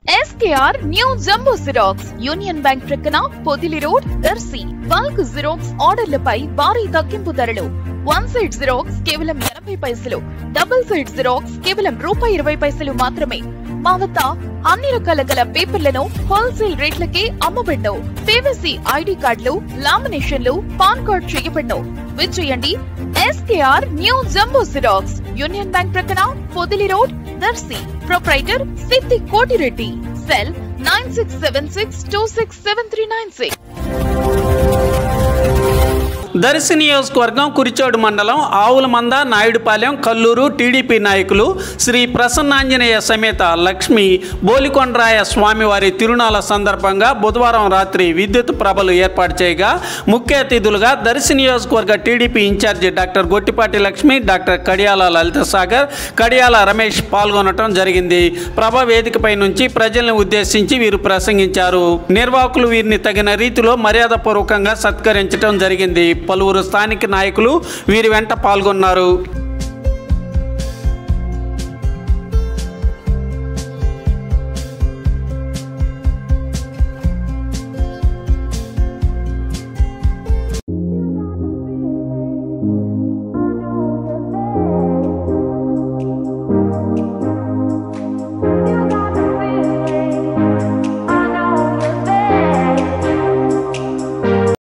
SKR new jumbo xerox union bank ప్రక్కన Podili road Darsi bulk xerox ఆర్డర్లపై భారీ తగ్గింపు ధరలు. వన్ సైడ్ జిరాక్స్ కేవలం 80 పైసలు, డబుల్ సైడ్ జిరాక్స్ కేవలం ₹20 మాత్రమే. మా వద్ద అన్ని రకాల గల పేపర్లను హోల్సేల్ రేట్లకే అమ్మబడ్ను. PVC ID కార్డులు, లామినేషన్లు, పాన్ కార్డ్ చేయబడ్ను. విచ్చేయండి SKR new jumbo xerox union bank ప్రక్కన పొదిలి రోడ్ దర్శి. ప్రొప్రైటర్ సిద్ధి కోటిరెడ్డి. సెల్ 9676267396. దర్శి నియోజకవర్గం కురిచోడు మండలం ఆవులమంద నాయుడుపాలెం కల్లూరు టీడీపీ నాయకులు శ్రీ ప్రసన్నాంజనేయ సమేత లక్ష్మీ బోలికొండ్రాయ స్వామివారి తిరునాళ్ల సందర్భంగా బుధవారం రాత్రి విద్యుత్ ప్రభలు ఏర్పాటు చేయగా ముఖ్య అతిథులుగా దర్శి నియోజకవర్గ TDP incharge doctor Gottipati Lakshmi, doctor Kadiyala Lalitha Sagar, Kadiyala Ramesh పాల్గొనడం జరిగింది. ప్రభ వేదికపై నుంచి ప్రజలను ఉద్దేశించి వీరు ప్రసంగించారు. నిర్వాహకులు వీరిని తగిన రీతిలో మర్యాదపూర్వకంగా సత్కరించడం జరిగింది. పలువురు స్థానిక నాయకులు వీరి వెంట పాల్గొన్నారు.